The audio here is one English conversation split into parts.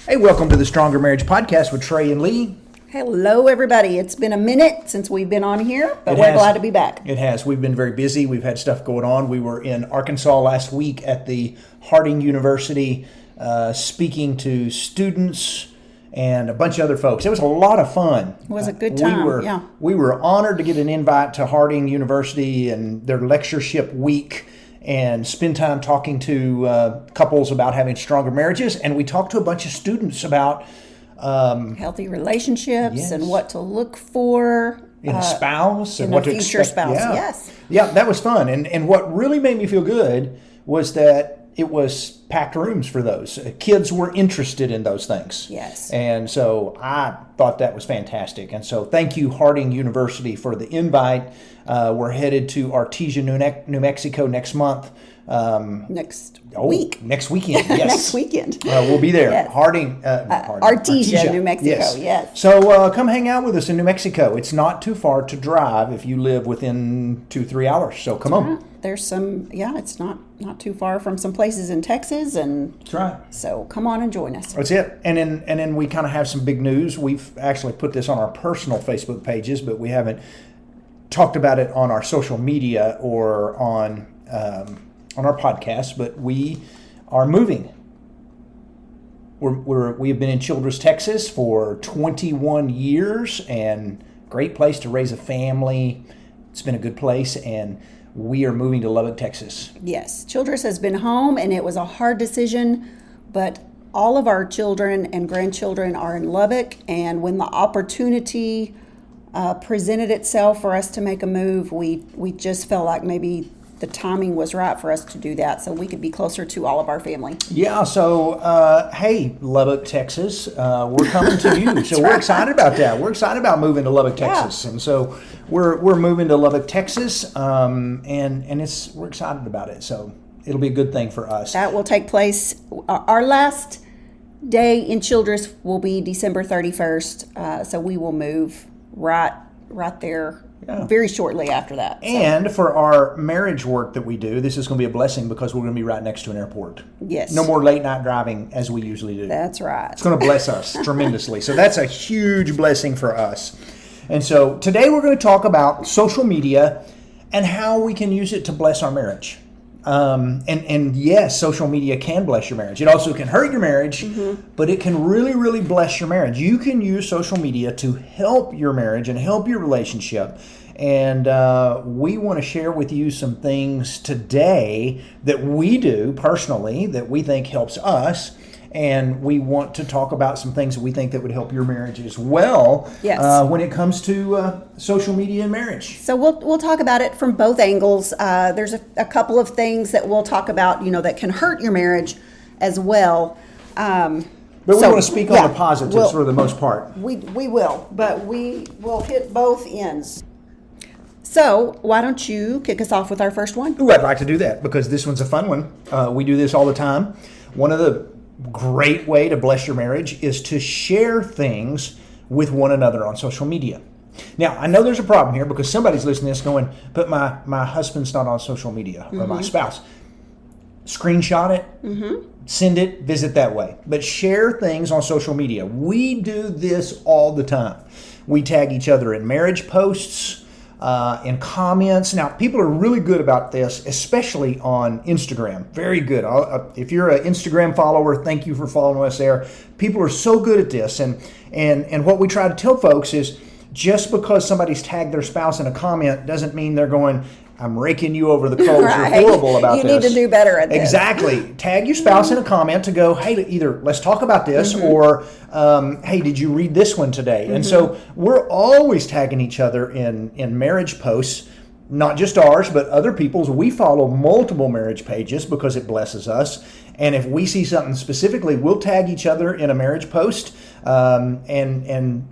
Hey, welcome to the Stronger Marriage Podcast with Trey and Lee. Hello, everybody. It's been a minute since we've been on here, but We're glad to be back. It has. We've been very busy. We've had stuff going on. We were in Arkansas last week at the Harding University speaking to students and a bunch of other folks. It was a lot of fun. It was a good time, We were honored to get an invite to Harding University and their lectureship week and spend time talking to couples about having stronger marriages. And we talked to a bunch of students about healthy relationships Yes. and what to look for in a spouse and in what a to future expect. spouse. Yeah. Yes. Yeah, that was fun. And what really made me feel good was that it was packed rooms for those. Kids were interested in those things. Yes. And so I thought that was fantastic. And so thank you, Harding University, for the invite. We're headed to Artesia, New Mexico next month. Next week. Next weekend, yes. Next weekend. We'll be there. Yes. Artesia, New Mexico, yes. So come hang out with us in New Mexico. It's not too far to drive if you live within 2-3 hours. So come on. There's some, it's not too far from some places in Texas. And That's right. so come on and join us. That's it. And then we kind of have some big news. We've actually put this on our personal Facebook pages, but we haven't talked about it on our social media or on our podcast. But we are moving. We have been in Childress, Texas for 21 years, and great place to raise a family. It's been a good place, and we are moving to Lubbock, Texas. Yes, Childress has been home, and it was a hard decision, but all of our children and grandchildren are in Lubbock, and when the opportunity presented itself for us to make a move, we just felt like maybe the timing was right for us to do that so we could be closer to all of our family. Yeah, so, hey, Lubbock, Texas, we're coming to you. So we're excited about that. We're excited about moving to Lubbock, Texas. And so we're moving to Lubbock, Texas, and we're excited about it. So it'll be a good thing for us. That will take place. Our last day in Childress will be December 31st, so we will move right there. Yeah. Very shortly after that. And for our marriage work that we do, this is going to be a blessing because we're going to be right next to an airport. Yes. No more late night driving as we usually do. That's right. It's going to bless us tremendously. So that's a huge blessing for us. And so today we're going to talk about social media and how we can use it to bless our marriage. And yes, social media can bless your marriage. It also can hurt your marriage, but it can really, really bless your marriage. You can use social media to help your marriage and help your relationship. And we want to share with you some things today that we do personally that we think helps us. And we want to talk about some things that we think that would help your marriage as well. Yes. When it comes to social media and marriage. So we'll talk about it from both angles. There's a couple of things that we'll talk about, that can hurt your marriage as well. But we want to speak on the positives for the most part. We will, but we will hit both ends. So why don't you kick us off with our first one? Ooh, I'd like to do that because this one's a fun one. We do this all the time. One of the great way to bless your marriage is to share things with one another on social media. Now, I know there's a problem here because somebody's listening to this going, but my husband's not on social media or my spouse. Screenshot it, send it, visit that way. But share things on social media. We do this all the time. We tag each other in marriage posts, in comments. Now, people are really good about this, especially on Instagram. Very good. If you're an Instagram follower, thank you for following us there. People are so good at this. And what we try to tell folks is just because somebody's tagged their spouse in a comment doesn't mean they're going, I'm raking you over the coals. Right. You're horrible about this. You need to do better at this. Exactly. Tag your spouse in a comment to go, hey, either let's talk about this or, hey, did you read this one today? And so we're always tagging each other in marriage posts, not just ours, but other people's. We follow multiple marriage pages because it blesses us. And if we see something specifically, we'll tag each other in a marriage post and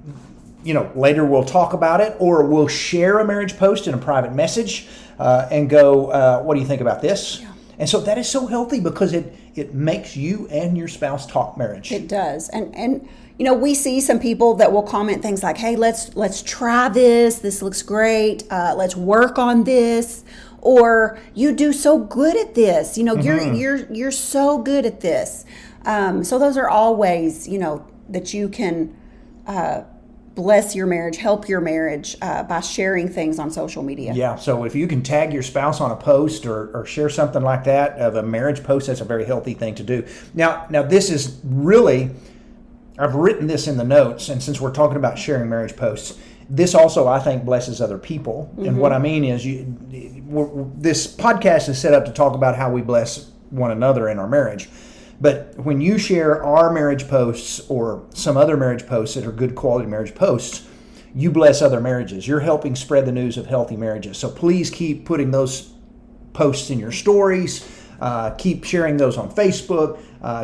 later we'll talk about it, or we'll share a marriage post in a private message and go, what do you think about this? Yeah. And so that is so healthy because it makes you and your spouse talk marriage. It does. And we see some people that will comment things like, hey, let's try this. This looks great. Let's work on this. Or you do so good at this. You're so good at this. So those are all ways, that you can bless your marriage, help your marriage by sharing things on social media. Yeah, so if you can tag your spouse on a post or share something like that of a marriage post, that's a very healthy thing to do. Now this is really, I've written this in the notes, and since we're talking about sharing marriage posts, this also, I think, blesses other people. Mm-hmm. And what I mean is, this podcast is set up to talk about how we bless one another in our marriage. But when you share our marriage posts or some other marriage posts that are good quality marriage posts, you bless other marriages. You're helping spread the news of healthy marriages. So please keep putting those posts in your stories. Keep sharing those on Facebook.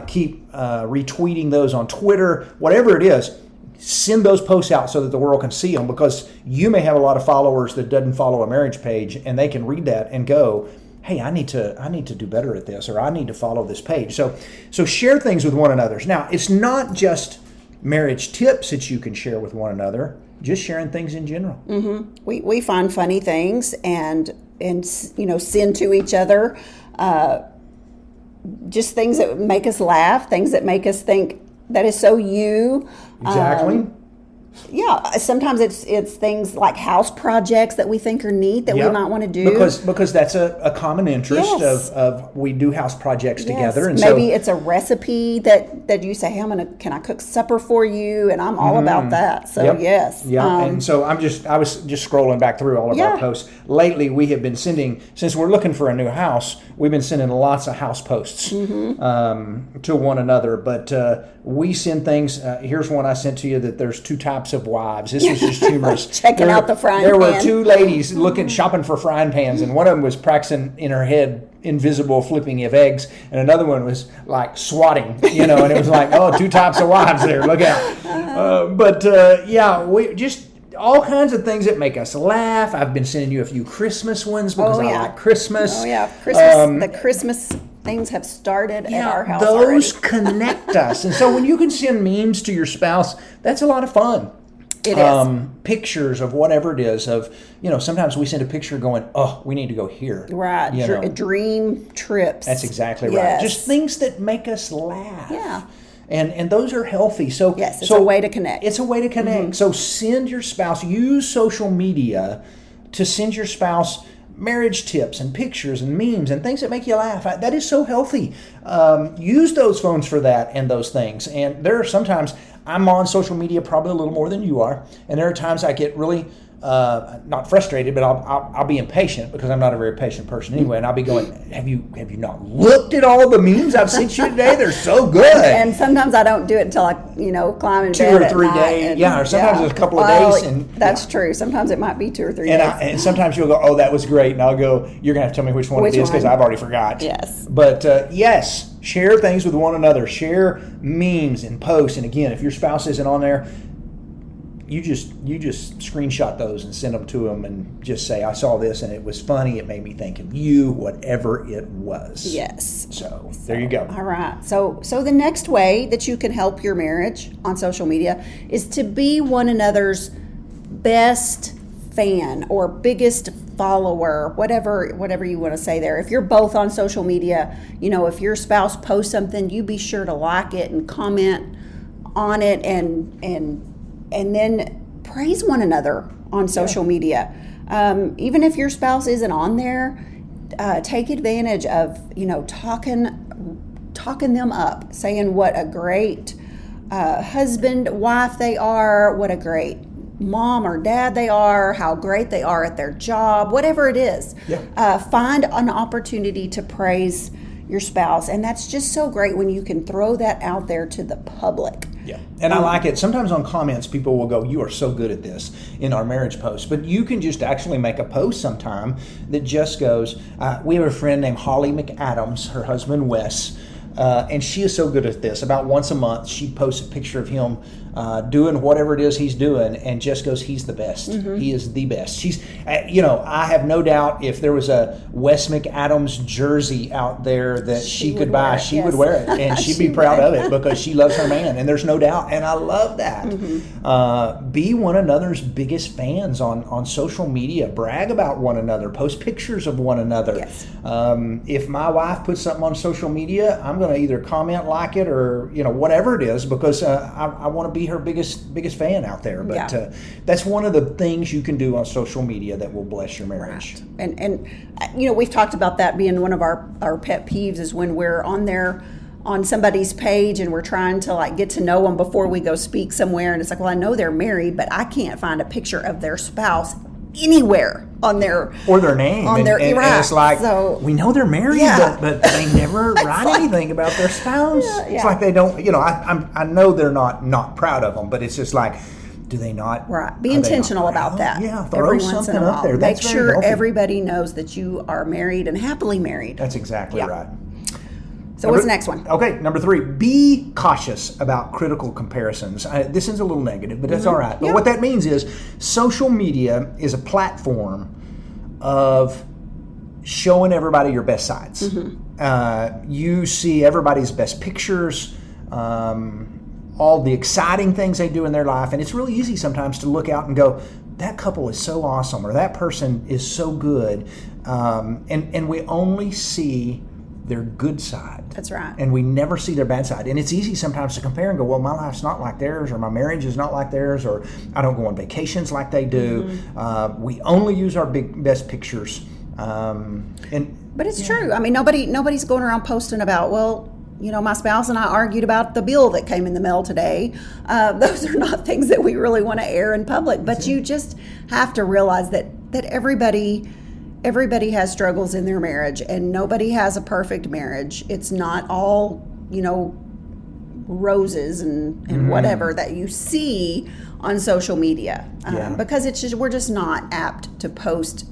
Keep retweeting those on Twitter. Whatever it is, send those posts out so that the world can see them, because you may have a lot of followers that doesn't follow a marriage page, and they can read that and go, hey, I need to do better at this, or I need to follow this page. So share things with one another. Now, it's not just marriage tips that you can share with one another, just sharing things in general. Mm-hmm. We find funny things and send to each other, just things that make us laugh, things that make us think that is so you. Exactly. Yeah, sometimes it's things like house projects that we think are neat that we might want to do. Because that's a common interest. Yes. of we do house projects together. And maybe it's a recipe that you say, hey, can I cook supper for you? And I'm all about that. So yes. Yeah. And so I was just scrolling back through all of our posts. Lately we have been sending, since we're looking for a new house, we've been sending lots of house posts to one another. But we send things. Here's one I sent to you, that there's two types of wives. This was just humorous. Checking out the frying pan. There were two ladies shopping for frying pans, and one of them was practicing in her head invisible flipping of eggs, and another one was like swatting, and it was like, oh, two types of wives there. Look out. We just all kinds of things that make us laugh. I've been sending you a few Christmas ones because I like Christmas. Oh yeah, Christmas. The Christmas things have started at our house. Those already. connect us, and so when you can send memes to your spouse, that's a lot of fun. It is. Pictures of whatever it is. Of sometimes we send a picture going, oh, we need to go here. Right. Dream trips. That's exactly right. Just things that make us laugh. Yeah. And those are healthy. So yes, it's a way to connect. It's a way to connect. Mm-hmm. So send your spouse, use social media to send your spouse marriage tips and pictures and memes and things that make you laugh. That is so healthy. Use those phones for that and those things. And there are sometimes I'm on social media probably a little more than you are, and there are times I get really not frustrated, but I'll be impatient, because I'm not a very patient person anyway, and I'll be going, have you not looked at all the memes I've sent you today? They're so good. And sometimes I don't do it until I climb in 2 bed or 3 days. Or sometimes it's a couple of days. And that's true. Sometimes it might be 2 or 3 days. And sometimes you'll go, oh, that was great, and I'll go, you're gonna have to tell me which one it is, because I've already forgot. Yes. But yes. Share things with one another. Share memes and posts. And again, if your spouse isn't on there, you just screenshot those and send them to them and just say, I saw this and it was funny. It made me think of you, whatever it was. Yes. So there you go. All right. So the next way that you can help your marriage on social media is to be one another's best fan or biggest follower, whatever you want to say there. If you're both on social media, if your spouse posts something, you be sure to like it and comment on it and then praise one another on social media. Even if your spouse isn't on there, take advantage of talking them up, saying what a great husband, wife they are, what a great mom or dad they are, how great they are at their job, whatever it is. Find an opportunity to praise your spouse, and that's just so great when you can throw that out there to the public. Yeah, and I like it. Sometimes on comments, people will go, you are so good at this in our marriage post. But you can just actually make a post sometime that just goes, we have a friend named Holly McAdams, her husband Wes, and she is so good at this. About once a month, she posts a picture of him doing whatever it is he's doing, and just goes, he's the best. He is the best. She's, I have no doubt if there was a Wes McAdams jersey out there that she could buy, she would wear it, and she'd be proud of it because she loves her man, and there's no doubt, and I love that. Be one another's biggest fans on social media. Brag about one another. Post pictures of one another. Yes. If my wife puts something on social media, I'm going to either comment, like it, or whatever it is, because I want to be her biggest fan out there. But that's one of the things you can do on social media that will bless your marriage. Right. And we've talked about that being one of our pet peeves is when we're on somebody's page and we're trying to get to know them before we go speak somewhere, and it's like, well, I know they're married, but I can't find a picture of their spouse anywhere on their or their name on their and it's like, so, we know they're married, but they never write anything about their spouse. It's like they don't, I know they're not proud of them, but it's just like, do they not? Right. Be intentional about that. Yeah, throw something up there. Make sure everybody knows that you are married and happily married. That's exactly right. So what's the next one? Okay, number 3, be cautious about critical comparisons. This is a little negative, but that's all right. But what that means is social media is a platform of showing everybody your best sides. You see everybody's best pictures, all the exciting things they do in their life, and it's really easy sometimes to look out and go, that couple is so awesome, or that person is so good, and we only see their good side. That's right. And we never see their bad side. And it's easy sometimes to compare and go, well, my life's not like theirs, or my marriage is not like theirs, or I don't go on vacations like they do. We only use our best pictures. But it's true. I mean, nobody's going around posting about, well, my spouse and I argued about the bill that came in the mail today. Those are not things that we really want to air in public. But you just have to realize that everybody has struggles in their marriage, and nobody has a perfect marriage. It's not all, roses and whatever that you see on social media, because we're just not apt to post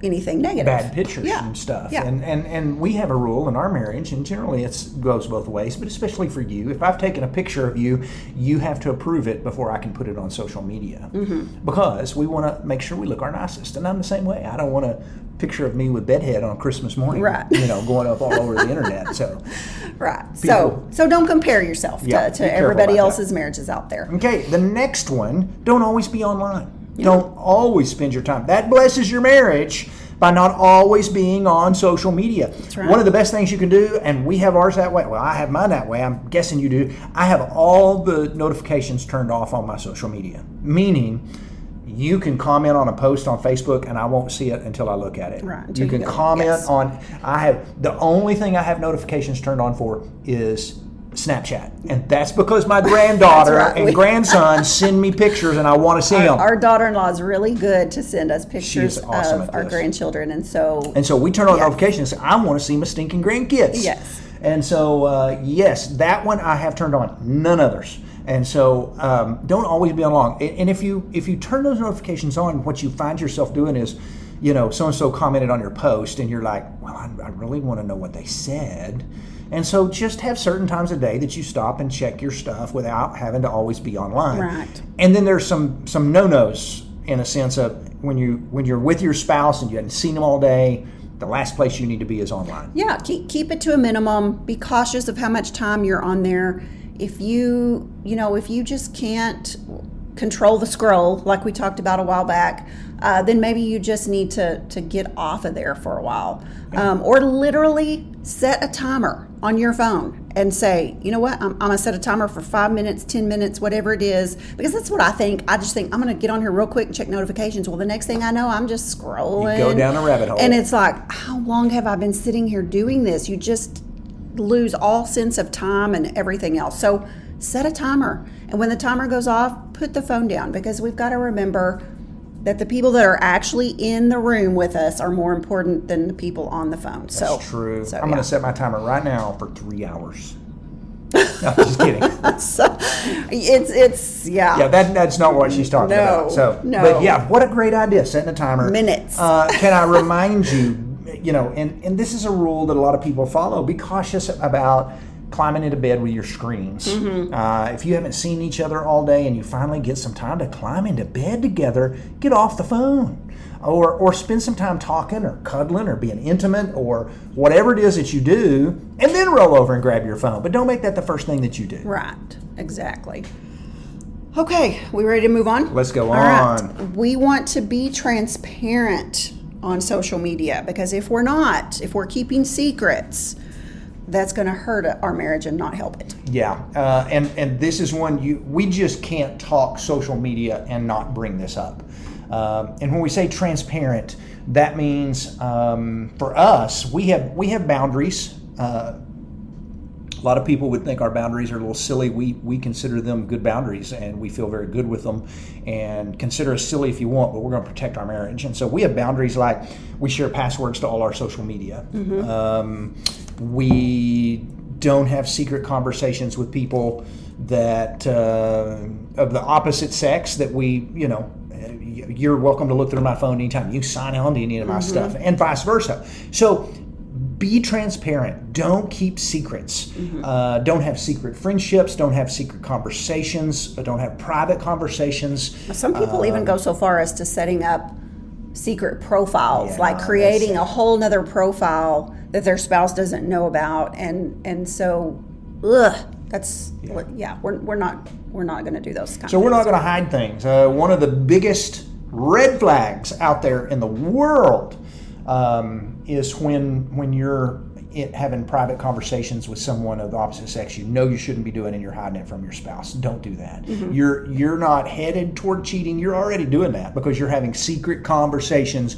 anything negative. Bad pictures and stuff. Yeah. And we have a rule in our marriage, and generally it goes both ways, but especially for you. If I've taken a picture of you, you have to approve it before I can put it on social media. Because we want to make sure we look our nicest. And I'm the same way. I don't want a picture of me with bedhead on Christmas morning, going up all over the internet. So, so don't compare yourself to everybody else's marriages out there. Okay, the next one, don't always be online. Don't always spend your time. That blesses your marriage by not always being on social media. That's right. One of the best things you can do, and we have ours that way. Well, I have mine that way. I'm guessing you do. I have all the notifications turned off on my social media, meaning you can comment on a post on Facebook and I won't see it until I look at it. Right. You can comment on, the only thing I have notifications turned on for is Snapchat, and that's because my granddaughter and grandson send me pictures and I want to see them. Our daughter-in-law is really good to send us pictures of our grandchildren, and so we turn on notifications and say, I want to see my stinking grandkids. Yes. And so yes, that one I have turned on, none others. And so don't always be on long. And if you turn those notifications on, what you find yourself doing is, so-and-so commented on your post and you're like, well, I really want to know what they said. And so just have certain times a day that you stop and check your stuff without having to always be online. Right. And then there's some no-nos in a sense of when you're with your spouse and you hadn't seen them all day, the last place you need to be is online. Yeah, keep it to a minimum. Be cautious of how much time you're on there. If you just can't control the scroll like we talked about a while back, then maybe you just need to get off of there for a while. Or literally set a timer on your phone and say, you know what, I'm going to set a timer for 5 minutes, 10 minutes, whatever it is, because that's what I think. I just think I'm going to get on here real quick and check notifications. Well, the next thing I know, I'm just scrolling. You go down a rabbit hole. And it's like, how long have I been sitting here doing this? You just lose all sense of time and everything else. So set a timer. And when the timer goes off, put the phone down, because we've got to remember that the people that are actually in the room with us are more important than the people on the phone. That's true. I'm going to set my timer right now for 3 hours. No, just kidding. Yeah, that's not what she's talking about. So, no. But yeah, what a great idea, setting a timer. Minutes. Can I remind you, and this is a rule that a lot of people follow, be cautious about climbing into bed with your screens. If you haven't seen each other all day and you finally get some time to climb into bed together, get off the phone. Or spend some time talking or cuddling or being intimate or whatever it is that you do, and then roll over and grab your phone. But don't make that the first thing that you do. Right, exactly. Okay, we ready to move on? Let's go All on. right. We want to be transparent on social media, because if we're keeping secrets, that's going to hurt our marriage and not help it. Yeah, and this is one we just can't talk social media and not bring this up. And when we say transparent, that means for us, we have boundaries. A lot of people would think our boundaries are a little silly. We consider them good boundaries, and we feel very good with them. And consider us silly if you want, but we're going to protect our marriage. And so we have boundaries, like we share passwords to all our social media. We don't have secret conversations with people that of the opposite sex that you're welcome to look through my phone anytime. You sign on to any of my stuff, and vice versa. So be transparent. Don't keep secrets. Don't have secret friendships. Don't have secret conversations. Don't have private conversations. Some people even go so far as to setting up secret profiles, Yeah, like creating a whole nother profile that their spouse doesn't know about, and so that's we're not going to do those kinds. So we're not going to hide things. One of the biggest red flags out there in the world is when you're having private conversations with someone of the opposite sex you shouldn't be doing, and you're hiding it from your spouse. Don't do that. You're not headed toward cheating. You're already doing that because you're having secret conversations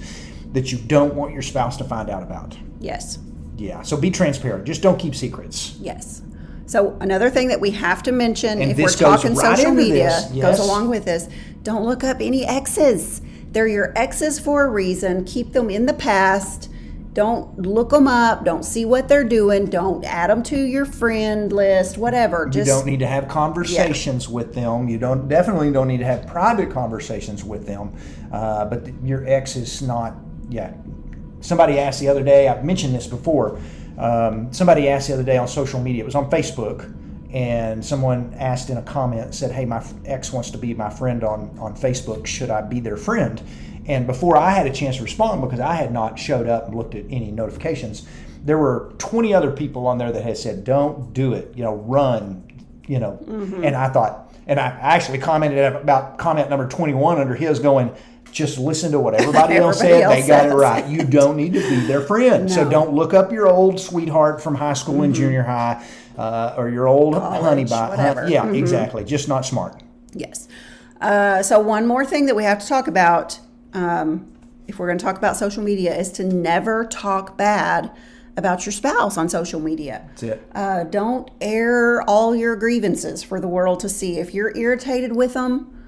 that you don't want your spouse to find out about. Yes. Yeah. So be transparent. Just don't keep secrets. Yes. So another thing that we have to mention, And if we're this goes talking right social into media, this, yes. goes along with this, don't look up any exes. They're your exes for a reason. Keep them in the past. Don't look them up. Don't see what they're doing. Don't add them to your friend list, whatever. You don't need to have conversations with them. You definitely don't need to have private conversations with them. But your ex is not, Somebody asked the other day, I've mentioned this before, somebody asked the other day on social media, it was on Facebook, and someone asked in a comment, said, hey, my ex wants to be my friend on Facebook. Should I be their friend? And before I had a chance to respond, because I had not showed up and looked at any notifications, there were 20 other people on there that had said, don't do it, run, And I thought, and I actually commented about comment number 21 under his going, just listen to what everybody else said. They got it right. You don't need to be their friend. No. So don't look up your old sweetheart from high school and junior high, or your old honey bot. Whatever. Exactly. Just not smart. Yes. So one more thing that we have to talk about, if we're going to talk about social media, is to never talk bad about your spouse on social media. That's it. Don't air all your grievances for the world to see. If you're irritated with them,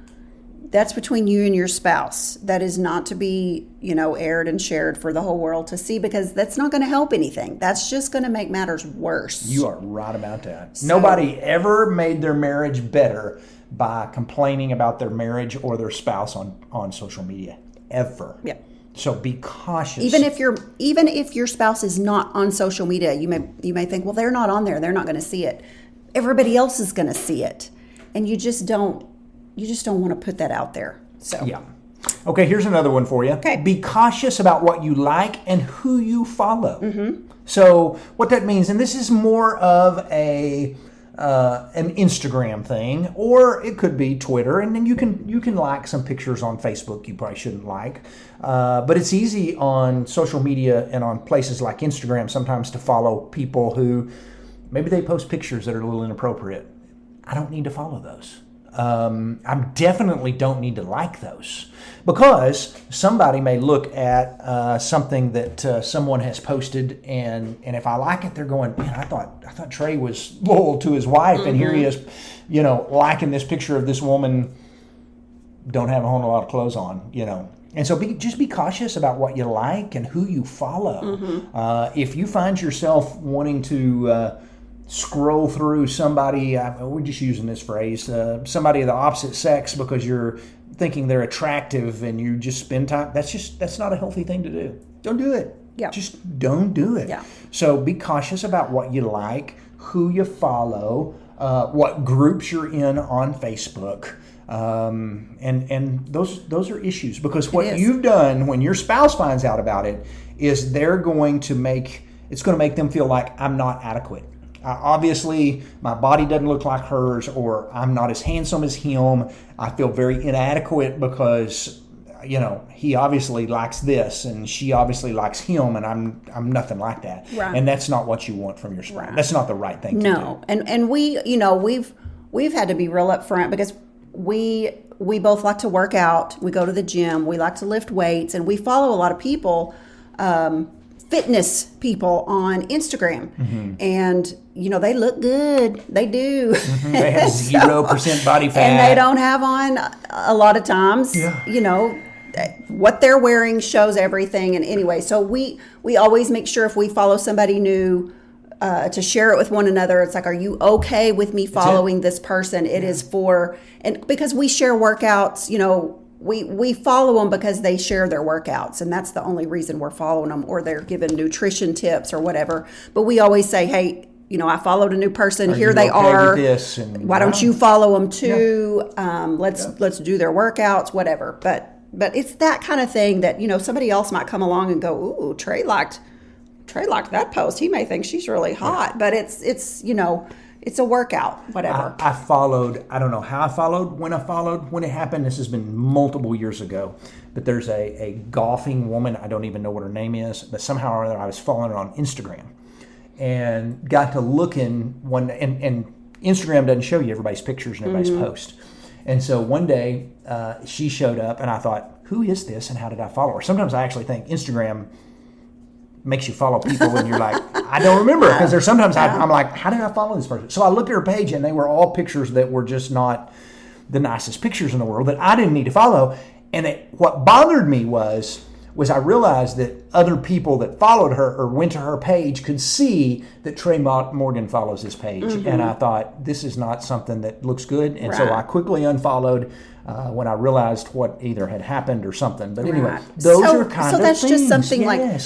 that's between you and your spouse. That is not to be, aired and shared for the whole world to see, because that's not going to help anything. That's just going to make matters worse. You are right about that. Nobody ever made their marriage better by complaining about their marriage or their spouse on social media, ever. Yeah. So be cautious. Even if your spouse is not on social media, you may think, well, they're not on there, they're not going to see it. Everybody else is going to see it, and you just don't want to put that out there. So yeah. Okay, here's another one for you. Okay. Be cautious about what you like and who you follow. So what that means, and this is more of an Instagram thing, or it could be Twitter, and then you can like some pictures on Facebook you probably shouldn't like. But it's easy on social media and on places like Instagram sometimes to follow people who maybe they post pictures that are a little inappropriate. I don't need to follow those. I definitely don't need to like those, because somebody may look at something that someone has posted, and if I like it, they're going, man, I thought Trey was loyal to his wife, and here he is, liking this picture of this woman, don't have a whole lot of clothes on, And so just be cautious about what you like and who you follow. If you find yourself wanting to scroll through somebody, we're just using this phrase, somebody of the opposite sex because you're thinking they're attractive and you just spend time, that's not a healthy thing to do. Don't do it. Yeah. Just don't do it. Yeah. So be cautious about what you like, who you follow, what groups you're in on Facebook. And those are issues, because what you've done when your spouse finds out about it is it's going to make them feel like I'm not adequate. Obviously, my body doesn't look like hers, or I'm not as handsome as him. I feel very inadequate because, he obviously likes this and she obviously likes him, and I'm nothing like that. Right. And that's not what you want from your spouse. Right. That's not the right thing to do. No, and we, we've had to be real upfront, because we both like to work out. We go to the gym. We like to lift weights, and we follow a lot of people, fitness people on Instagram, and they look good. They do. They have 0% body fat, and they don't have on a lot of times. What they're wearing shows everything. And anyway, so we always make sure, if we follow somebody new, to share it with one another. It's like, are you okay with me following this person? It is and because we share workouts, we follow them because they share their workouts, and that's the only reason we're following them, or they're giving nutrition tips or whatever. But we always say, hey, I followed a new person. Here they are. Why don't you follow them too? Yeah. Let's do their workouts, whatever. But it's that kind of thing that, somebody else might come along and go, ooh, Trey liked that post. He may think she's really hot, but it's it's a workout, whatever. I followed, I don't know how I followed, when it happened. This has been multiple years ago, but there's a golfing woman. I don't even know what her name is, but somehow or other I was following her on Instagram and got to looking and Instagram doesn't show you everybody's pictures and everybody's posts. And so one day she showed up and I thought, who is this and how did I follow her? Sometimes I actually think Instagram makes you follow people and you're like, I don't remember, because there's sometimes I'm like, how did I follow this person? So I looked at her page and they were all pictures that were just not the nicest pictures in the world that I didn't need to follow. And what bothered me was I realized that other people that followed her or went to her page could see that Trey Morgan follows this page. And I thought, this is not something that looks good. And so I quickly unfollowed when I realized what either had happened or something. But anyway, those are kind of things. So that's just something like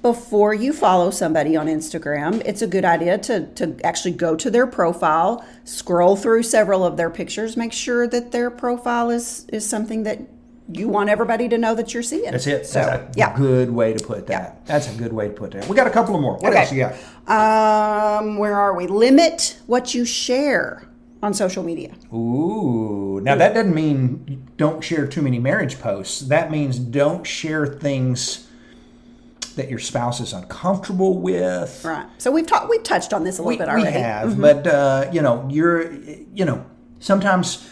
before you follow somebody on Instagram, it's a good idea to actually go to their profile, scroll through several of their pictures, make sure that their profile is something that you want everybody to know that you're seeing. That's it. So, that's a good way to put that. Yeah. That's a good way to put that. We got a couple of more. What else you got? Where are we? Limit what you share on social media. Ooh. Now, that doesn't mean don't share too many marriage posts. That means don't share things that your spouse is uncomfortable with. Right. So we've touched on this a little bit already. We have, but Sometimes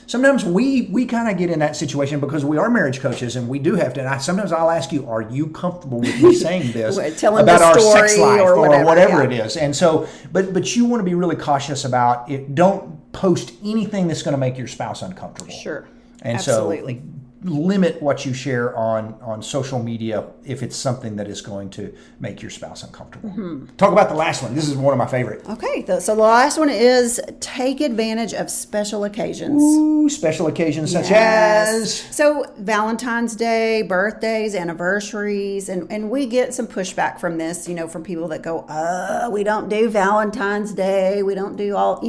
we kind of get in that situation because we are marriage coaches and we do have to. And sometimes I'll ask you, are you comfortable with me saying this about our sex life or whatever it is? And so, but you want to be really cautious about it. Don't post anything that's going to make your spouse uncomfortable. Sure. And absolutely. So limit what you share on social media if it's something that is going to make your spouse uncomfortable. Talk about the last one. This is one of my favorite. Okay, so the last one is take advantage of special occasions. Ooh, special occasions such as? So Valentine's Day, birthdays, anniversaries, and we get some pushback from this, from people that go, we don't do Valentine's Day, we don't do all,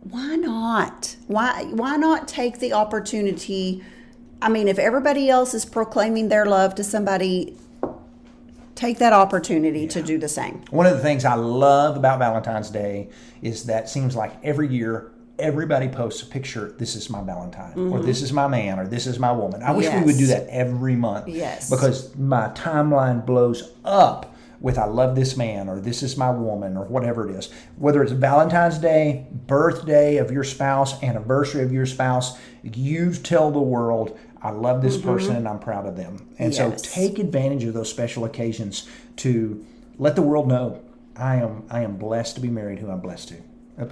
Why not? Why not take the opportunity? I mean, if everybody else is proclaiming their love to somebody, take that opportunity to do the same. One of the things I love about Valentine's Day is that it seems like every year everybody posts a picture, this is my Valentine, or this is my man, or this is my woman. I wish we would do that every month. Yes. Because my timeline blows up with I love this man, or this is my woman, or whatever it is. Whether it's Valentine's Day, birthday of your spouse, anniversary of your spouse, you tell the world, I love this person and I'm proud of them. And so take advantage of those special occasions to let the world know I am blessed to be married who I'm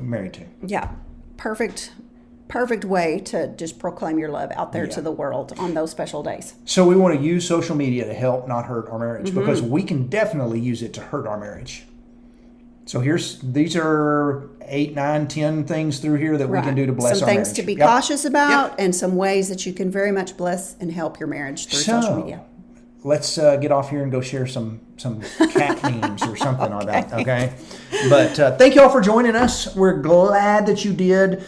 married to. Yeah. Perfect way to just proclaim your love out there to the world on those special days. So we want to use social media to help, not hurt our marriage, because we can definitely use it to hurt our marriage. So these are 8, 9, 10 things through here that we can do to bless our marriage. Some things to be cautious about and some ways that you can very much bless and help your marriage through social media. let's get off here and go share some cat memes or something like that. Okay. But thank you all for joining us. We're glad that you did.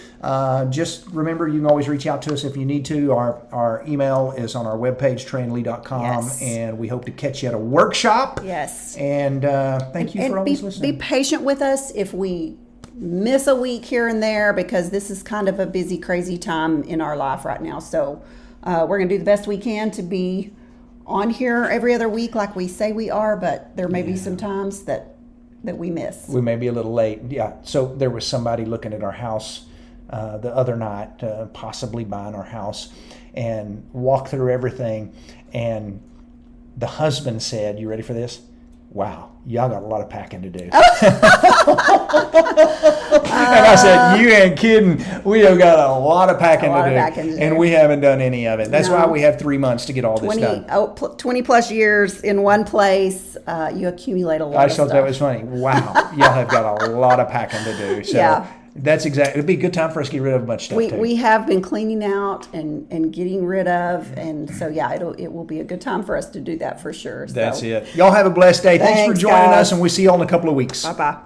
Just remember, you can always reach out to us if you need to. Our email is on our webpage, treyandlee.com, Yes. and we hope to catch you at a workshop. Yes. And thank you for always listening. Be patient with us if we miss a week here and there, because this is kind of a busy, crazy time in our life right now. So we're going to do the best we can to be on here every other week like we say we are, but there may be some times that we miss. We may be a little late. Yeah. So there was somebody looking at our house the other night, possibly buying our house, and walked through everything. And the husband said, "You ready for this? Wow, y'all got a lot of packing to do." And I said, "You ain't kidding. We have got a lot of packing to do, and we haven't done any of it. That's why we have 3 months to get all this done." 20 plus years in one place, you accumulate a lot I of just thought stuff. that was funny. Wow, y'all have got a lot of packing to do. So Yeah. that's exactly. It'd be a good time for us to get rid of a bunch of stuff too. We have been cleaning out and getting rid of, and so it will be a good time for us to do that for sure. That's it. Y'all have a blessed day. Thanks for Thanks, joining guys. us, and we'll see y'all in a couple of weeks. Bye bye.